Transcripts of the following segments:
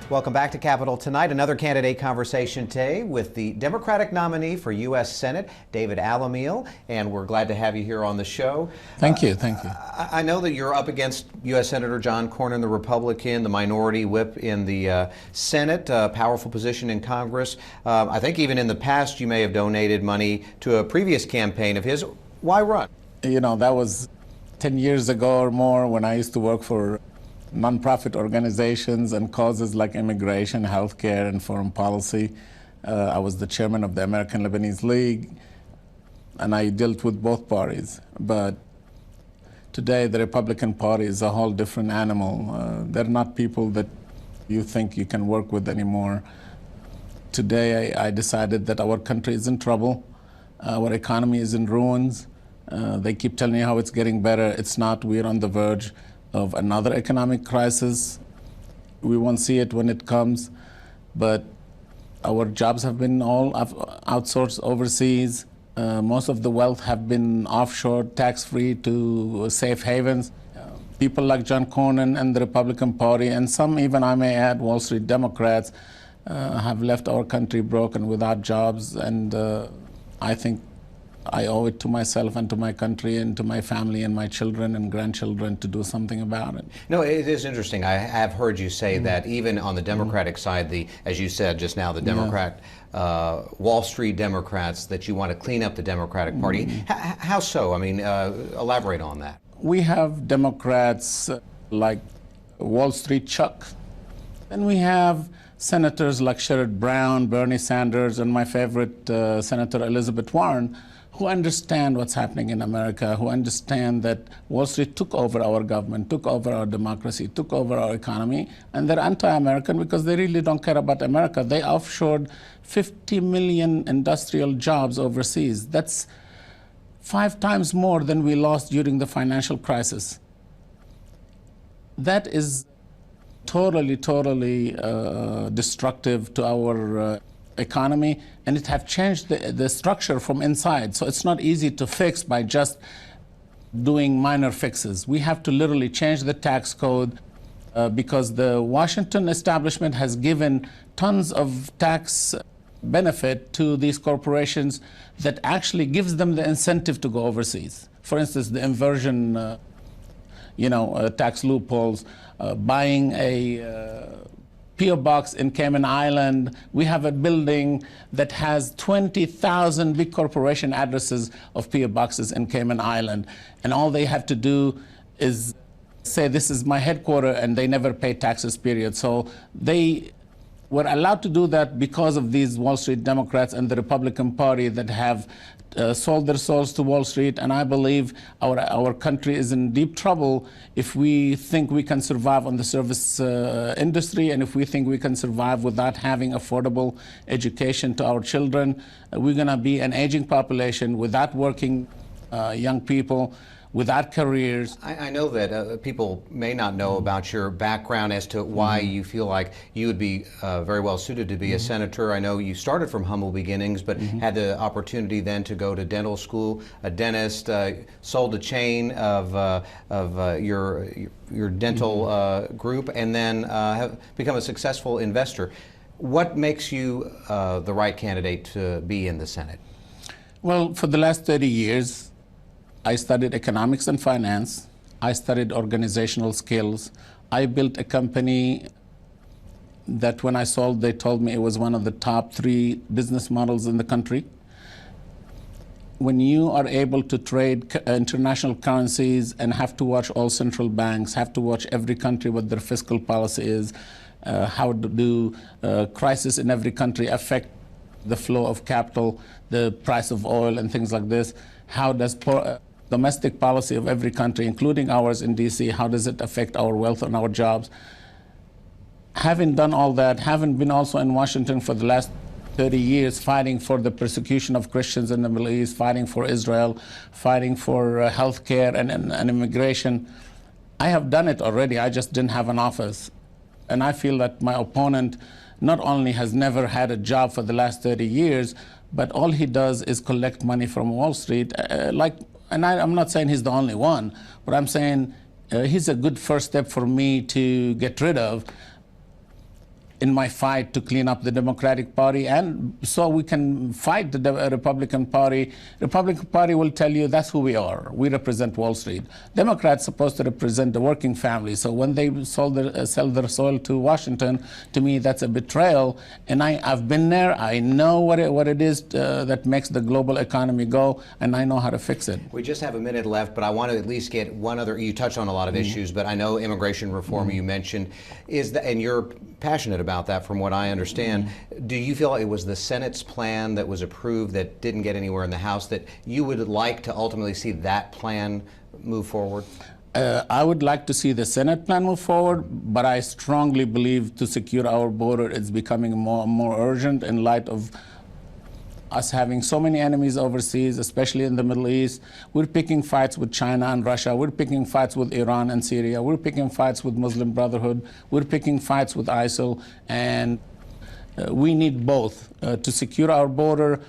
Welcome back to Capitol Tonight. Another candidate conversation today with the Democratic nominee for U.S. Senate, David Alameel, and we're glad to have you here on the show. Thank you, thank you. I know that you're up against U.S. Senator John Cornyn, the Republican, the minority whip in the Senate, powerful position in Congress. I think even in the past you may have donated money to a previous campaign of his. Why run? You know, that was 10 years ago or more when I used to work for nonprofit organizations and causes like immigration, healthcare, and foreign policy. I was the chairman of the American Lebanese League, and I dealt with both parties. But today, the Republican Party is a whole different animal. They're not people that you think you can work with anymore. Today, I decided that our country is in trouble. Our economy is in ruins. They keep telling you how it's getting better. It's not. We're on the verge of another economic crisis. We won't see it when it comes, but our jobs have been all outsourced overseas. Most of the wealth have been offshore, tax-free to safe havens. People like John Cornyn and the Republican Party, and some even, I may add, Wall Street Democrats, have left our country broken without jobs, and I think I owe it to myself and to my country and to my family and my children and grandchildren to do something about it. No, it is interesting. I have heard you say that even on the Democratic side, as you said just now, the Democrat, Wall Street Democrats, that you want to clean up the Democratic Party. How so? I mean, elaborate on that. We have Democrats like Wall Street Chuck, and we have senators like Sherrod Brown, Bernie Sanders, and my favorite Senator Elizabeth Warren, who understand what's happening in America, who understand that Wall Street took over our government, took over our democracy, took over our economy, and they're anti-American because they really don't care about America. They offshored 50 million industrial jobs overseas. That's 5 times more than we lost during the financial crisis. That is totally destructive to our economy, and it have changed the structure from inside. So it's not easy to fix by just doing minor fixes. We have to literally change the tax code because the Washington establishment has given tons of tax benefit to these corporations that actually gives them the incentive to go overseas. For instance, the inversion tax loopholes, buying a P.O. box in Cayman Island. We have a building that has 20,000 big corporation addresses of P.O. boxes in Cayman Island. And all they have to do is say, this is my headquarters, and they never pay taxes, period. So they were allowed to do that because of these Wall Street Democrats and the Republican Party that have sold their souls to Wall Street. And I believe our country is in deep trouble if we think we can survive on the service industry, and if we think we can survive without having affordable education to our children. We're going to be an aging population without working young people, without careers. I know that people may not know about your background as to why you feel like you would be very well suited to be a senator. I know you started from humble beginnings, but had the opportunity then to go to dental school, a dentist, sold a chain of your dental group, and then have become a successful investor. What makes you the right candidate to be in the Senate? Well, for the last 30 years, I studied economics and finance. I studied organizational skills. I built a company that when I sold, they told me it was one of the top 3 business models in the country. When you are able to trade international currencies and have to watch all central banks, have to watch every country what their fiscal policy is, how do crisis in every country affect the flow of capital, the price of oil and things like this, how does domestic policy of every country, including ours in DC, how does it affect our wealth and our jobs? Having done all that, having been also in Washington for the last 30 years fighting for the persecution of Christians in the Middle East, fighting for Israel, fighting for health care and immigration, I have done it already. I just didn't have an office. And I feel that my opponent not only has never had a job for the last 30 years, but all he does is collect money from Wall Street, and I'm not saying he's the only one, but I'm saying he's a good first step for me to get rid of. in my fight to clean up the Democratic Party, and so we can fight the Republican Party. Republican Party will tell you that's who we are. We represent Wall Street. Democrats supposed to represent the working family. So when they sell their soil to Washington, to me that's a betrayal. And I've been there. I know what it is that makes the global economy go, and I know how to fix it. We just have a minute left, but I want to at least get one other. You touched on a lot of issues, but I know immigration reform you mentioned is that, and you're passionate about that from what I understand. Do you feel it was the Senate's plan that was approved that didn't get anywhere in the House that you would like to ultimately see that plan move forward? I would like to see the Senate plan move forward, but I strongly believe to secure our border is becoming more and more urgent in light of us having so many enemies overseas, especially in the Middle East. We're picking fights with China and Russia. We're picking fights with Iran and Syria. We're picking fights with Muslim Brotherhood. We're picking fights with ISIL. And we need both to secure our border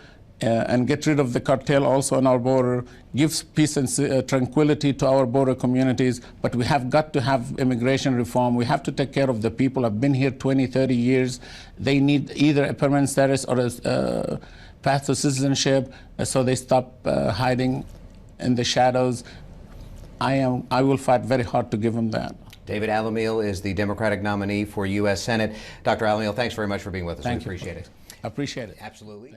and get rid of the cartel also on our border, give peace and tranquility to our border communities. But we have got to have immigration reform. We have to take care of the people who have been here 20, 30 years. They need either a permanent status or a path to citizenship, so they stop hiding in the shadows. I will fight very hard to give them that. David Alameel is the Democratic nominee for U.S. Senate. Dr. Alameel, thanks very much for being with us. Thank you. We appreciate it. I appreciate it. Absolutely.